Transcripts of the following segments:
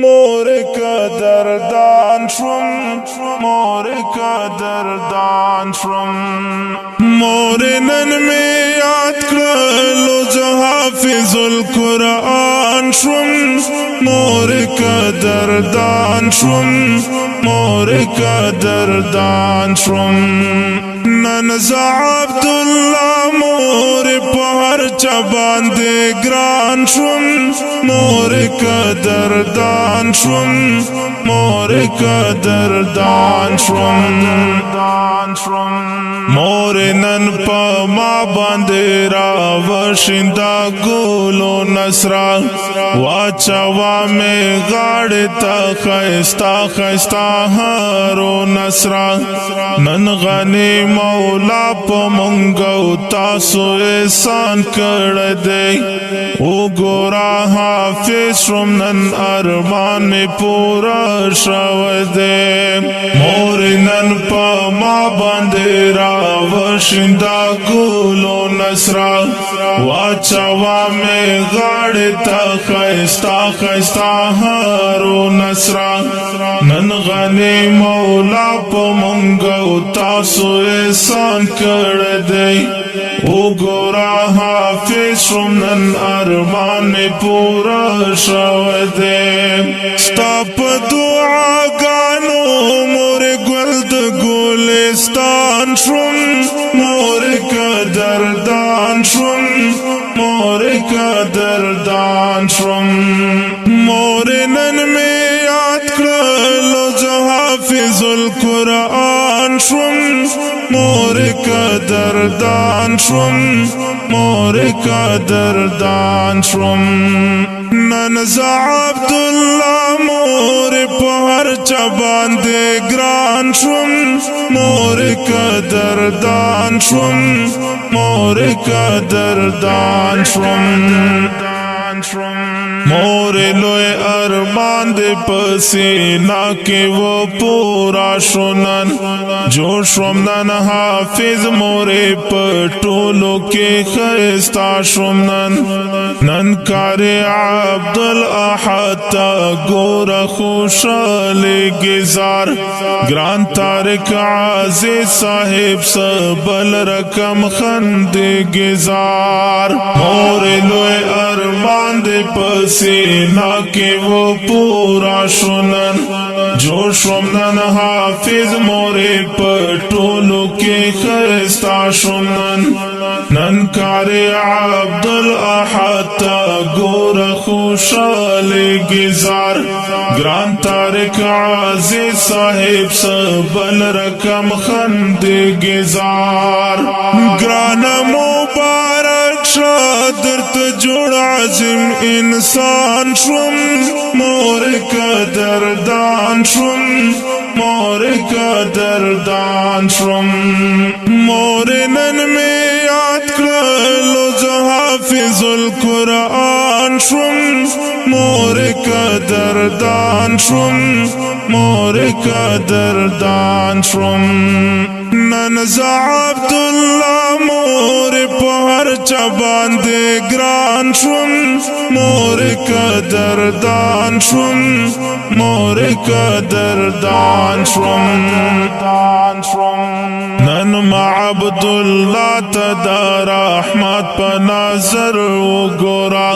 مور قدردان شوم مور قدردان شوم مور نن می یاد کړلو زه حافظ القرآن شوم مور قدردان شوم مور قدردان شوم نن زه عبدالله مور په هر چا باندې ګران شوم مور قدردان شوم مور قدردان شوم مور نن په ما باندې را وشندا ګلو نصرا واچوا می غاړه ته خيستا خيستا هارو نصرا نن غني مولا په مونږ تاسو احسان کړ دې او ګورا حافظ شوم نن ارمان می پورا شو دې مور نن په ما باندې را وشندا ګلو نصرا واچوا می غاړه ته خيستا خيستا هارو نصرا نن غني مولا په مونږ تاسو احسان کړ دې او ګورا حافظ شوم نن ارمان پورا شو دې ستا په دعاګانو مور ګل د ګلستان شوم مور قدردان شوم مور قدردان شوم مور نن می یاد کړلو زه حافظ القرآن شوم مور قدردان شوم مور قدردان شوم نن زه عبدالله مور په هر چا باندې ګران شوم مور قدردان شوم مور قدردان شوم مور لوی ارمان دے پسینا کے وہ پورا شنن جو شمنن حافظ مور پٹولو کے خیستا شمنن نن کار عبدالاحد تا گور خوشال گزار گران تارک عزیز صاحب سبل رکم خند گزار مور لوی ارمان دے پسینا کے وہ پورا شنن جو شمنن حافظ مور پٹولو کے خیستا شنن نن کار عبدالاحد تا گور خوشال گزار گران تارک عزیز صاحب سبل رکم خند گزار گران مبارک شادرت جوڑ عظیم انسان شوم مور قدردان شوم مور قدردان شوم مور نن می یاد کړلو زه حافظ القرآن شوم مور قدردان شوم مور قدردان شوم نن زه عبدالله مور په هر چا باندې ګران شوم مور قدردان شوم مور قدردان شوم نن ما عبدالله ته رحمت په نظر وګورا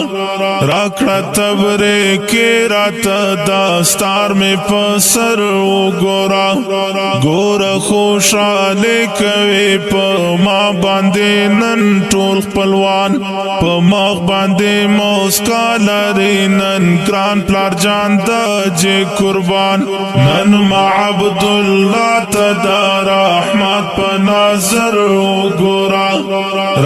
راکړه تبره کې رات داستار می په سر وګورا ګور خوشاله کوي په ما باندې نن ټول خپلوان په مخ باندې موسکا لري نن ګران پلار جان د جې قربان نن ما عبدالله ته رحمت په نظر وګورا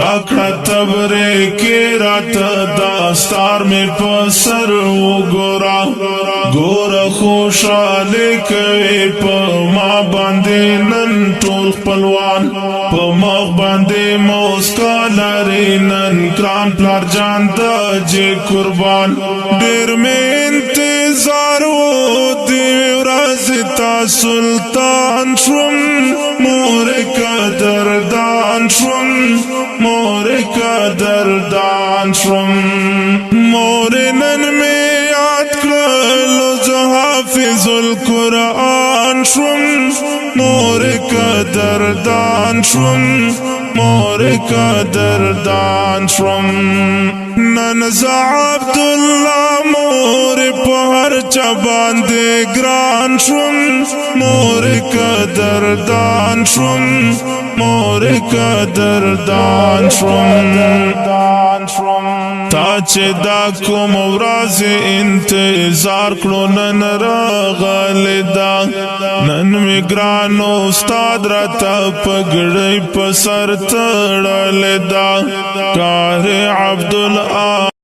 راکړه تبره کې رات داستار می په سر وګورا ګور خوشاله کوي په ما باندې نن ټول خپلوان په مخ باندې موسکا لري نن ګران پلار جان د جې قربان ډېر مې انتظار و دې ورځ تا سلطان شوم مور قدردان شوم مور قدردان شوم مور نن می یاد کړلو القرآن شوم مور قدردان شوم مور قدردان شوم نن ز عبدالله مور پهر چبان دے گران شوم مور قدردان شوم مور قدردان شوم تا چې دا کوم ورځ انتظار کړو نن راغلی دا نن می ګرانو استاد راته پګړۍ په سر تړلی دا کار عبدالله